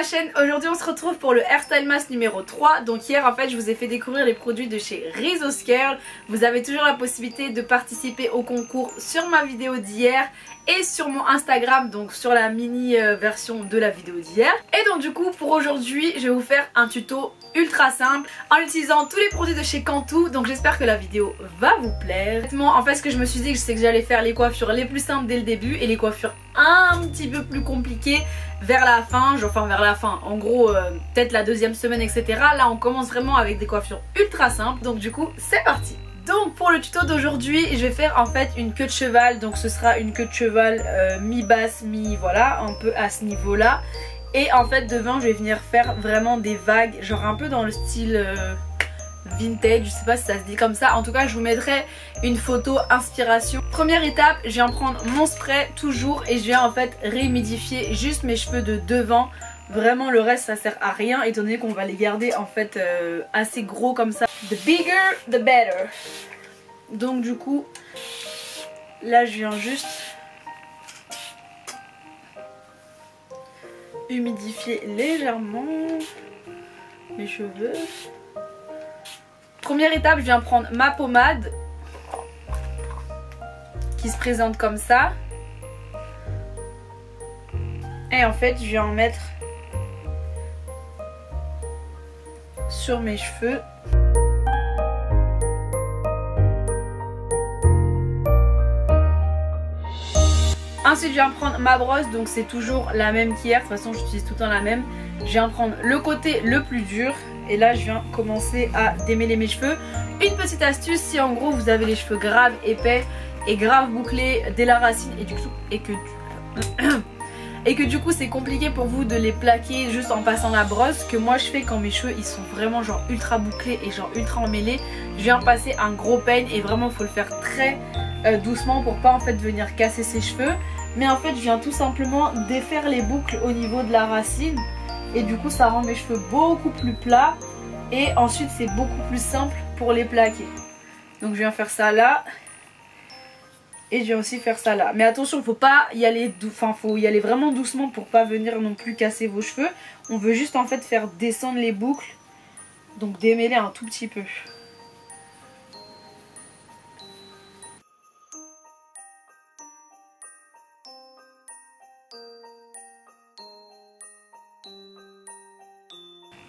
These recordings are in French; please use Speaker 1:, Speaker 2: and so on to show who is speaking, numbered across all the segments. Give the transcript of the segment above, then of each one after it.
Speaker 1: chaîne. Aujourd'hui on se retrouve pour le Hairstyle Mask numéro 3. Donc hier en fait je vous ai fait découvrir les produits de chez Rizos Curl. Vous avez toujours la possibilité de participer au concours sur ma vidéo d'hier et sur mon Instagram, donc sur la mini version de la vidéo d'hier. Et donc du coup pour aujourd'hui je vais vous faire un tuto ultra simple en utilisant tous les produits de chez Cantu. Donc j'espère que la vidéo va vous plaire. En fait ce que je me suis dit, c'est que j'allais faire les coiffures les plus simples dès le début et les coiffures un petit peu plus compliquées vers la fin, en gros peut-être la deuxième semaine, etc. Là on commence vraiment avec des coiffures ultra simples. Donc du coup c'est parti. Donc pour le tuto d'aujourd'hui je vais faire en fait une queue de cheval. Donc ce sera une queue de cheval mi-basse, mi-voilà, un peu à ce niveau là. Et en fait devant je vais venir faire vraiment des vagues, genre un peu dans le style vintage, je sais pas si ça se dit comme ça. En tout cas je vous mettrai une photo inspiration. Première étape, je viens prendre mon spray toujours et je viens en fait réhumidifier juste mes cheveux de devant. Vraiment le reste ça sert à rien étant donné qu'on va les garder en fait assez gros comme ça. The bigger the better. Donc du coup là je viens juste humidifier légèrement mes cheveux. Première étape, je viens prendre ma pommade qui se présente comme ça. Et en fait, je viens en mettre sur mes cheveux. Ensuite, je viens prendre ma brosse, donc c'est toujours la même qu'hier. De toute façon, j'utilise tout le temps la même. Je viens prendre le côté le plus dur. Et là, je viens commencer à démêler mes cheveux. Une petite astuce, si en gros, vous avez les cheveux graves, épais et grave bouclés dès la racine et que du coup, c'est compliqué pour vous de les plaquer juste en passant la brosse, que moi je fais quand mes cheveux ils sont vraiment genre ultra bouclés et genre ultra emmêlés. Je viens passer un gros peigne et vraiment, faut le faire très doucement pour pas en fait venir casser ses cheveux. Mais en fait, je viens tout simplement défaire les boucles au niveau de la racine. Et du coup ça rend mes cheveux beaucoup plus plats. Et ensuite c'est beaucoup plus simple pour les plaquer. Donc je viens faire ça là. Et je viens aussi faire ça là. Mais attention, faut pas y aller faut y aller vraiment doucement pour pas venir non plus casser vos cheveux. On veut juste en fait faire descendre les boucles. Donc démêler un tout petit peu.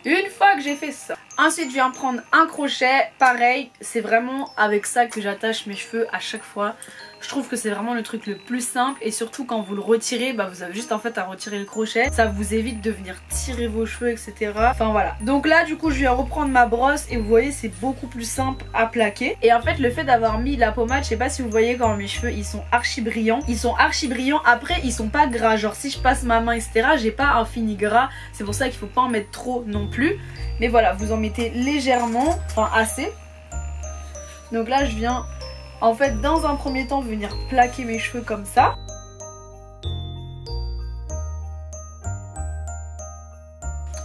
Speaker 1: Une fois que j'ai fait ça, ensuite je viens prendre un crochet, pareil, c'est vraiment avec ça que j'attache mes cheveux à chaque fois. Je trouve que c'est vraiment le truc le plus simple et surtout quand vous le retirez, vous avez juste en fait à retirer le crochet. Ça vous évite de venir tirer vos cheveux, etc. Enfin voilà. Donc là du coup je viens reprendre ma brosse et vous voyez c'est beaucoup plus simple à plaquer. Et en fait le fait d'avoir mis la pommade, je sais pas si vous voyez quand mes cheveux ils sont archi brillants. Ils sont archi brillants, après ils sont pas gras. Genre si je passe ma main etc, j'ai pas un fini gras. C'est pour ça qu'il faut pas en mettre trop non plus. Mais voilà, vous en mettez légèrement, enfin assez. Donc là je viens en fait dans un premier temps venir plaquer mes cheveux comme ça.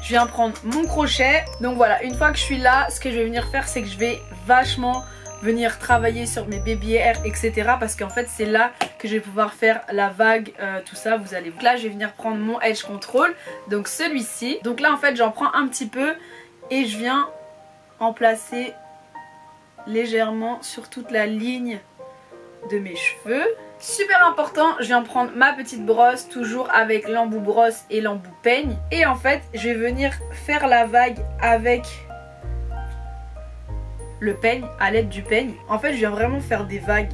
Speaker 1: Je viens prendre mon crochet. Donc voilà, une fois que je suis là, ce que je vais venir faire c'est que je vais vachement venir travailler sur mes baby hairs, etc. Parce qu'en fait c'est là que je vais pouvoir faire la vague, tout ça, vous allez. Donc là je vais venir prendre mon edge control, donc celui-ci. Donc là en fait j'en prends un petit peu et je viens en placer légèrement sur toute la ligne de mes cheveux. Super important, je viens prendre ma petite brosse, toujours avec l'embout brosse et l'embout peigne. Et en fait je vais venir faire la vague avec le peigne, à l'aide du peigne. En fait je viens vraiment faire des vagues.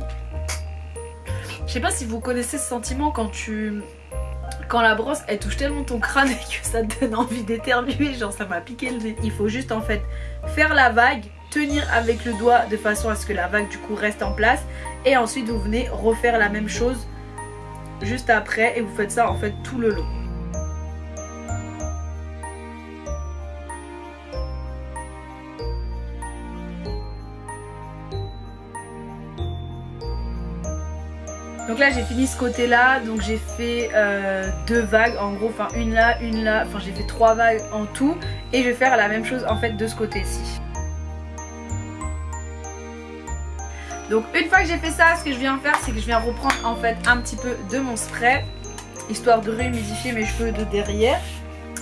Speaker 1: Je sais pas si vous connaissez ce sentiment quand la brosse elle touche tellement ton crâne et que ça te donne envie d'éternuer, genre ça m'a piqué le nez. Il faut juste en fait faire la vague, tenir avec le doigt de façon à ce que la vague du coup reste en place. Et ensuite vous venez refaire la même chose juste après et vous faites ça en fait tout le long. Donc là j'ai fini ce côté là, donc j'ai fait deux vagues en gros, enfin une là, enfin j'ai fait 3 vagues en tout. Et je vais faire la même chose en fait de ce côté-ci. Donc une fois que j'ai fait ça, ce que je viens faire c'est que je viens reprendre en fait un petit peu de mon spray, histoire de réhumidifier mes cheveux de derrière.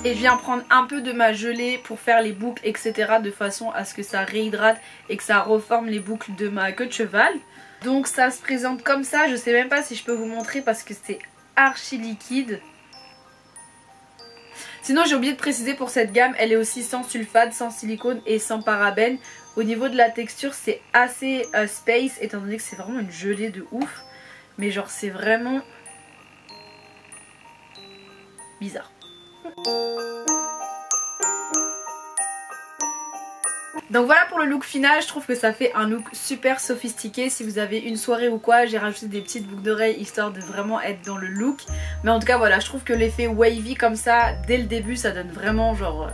Speaker 1: Et je viens prendre un peu de ma gelée pour faire les boucles, etc. de façon à ce que ça réhydrate et que ça reforme les boucles de ma queue de cheval. Donc ça se présente comme ça, je sais même pas si je peux vous montrer parce que c'est archi liquide. Sinon j'ai oublié de préciser pour cette gamme, elle est aussi sans sulfate, sans silicone et sans parabènes. Au niveau de la texture c'est assez space étant donné que c'est vraiment une gelée de ouf. Mais genre c'est vraiment bizarre. Donc voilà pour le look final, je trouve que ça fait un look super sophistiqué. Si vous avez une soirée ou quoi, j'ai rajouté des petites boucles d'oreilles histoire de vraiment être dans le look. Mais en tout cas voilà, je trouve que l'effet wavy comme ça, dès le début, ça donne vraiment genre...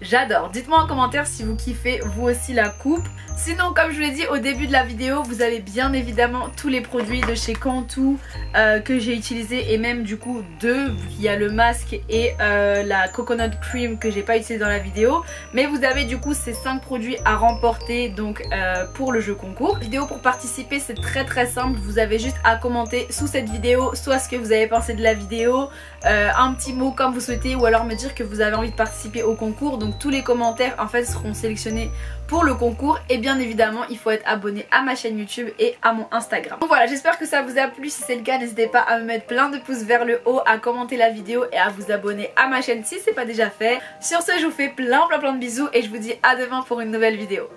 Speaker 1: J'adore. Dites-moi en commentaire si vous kiffez vous aussi la coupe. Sinon comme je vous l'ai dit au début de la vidéo, vous avez bien évidemment tous les produits de chez Cantu que j'ai utilisé et même du coup deux, vu qu'il y a le masque et la coconut cream que j'ai pas utilisé dans la vidéo. Mais vous avez du coup ces 5 produits à remporter donc pour le jeu concours. Vidéo pour participer, c'est très simple, vous avez juste à commenter sous cette vidéo soit ce que vous avez pensé de la vidéo, un petit mot comme vous souhaitez ou alors me dire que vous avez envie de participer au concours. Donc tous les commentaires en fait seront sélectionnés pour le concours et bien évidemment il faut être abonné à ma chaîne YouTube et à mon Instagram. Donc voilà, j'espère que ça vous a plu. Si c'est le cas, n'hésitez pas à me mettre plein de pouces vers le haut, à commenter la vidéo et à vous abonner à ma chaîne si c'est pas déjà fait. Sur ce, je vous fais plein de bisous et je vous dis à demain pour une nouvelle vidéo.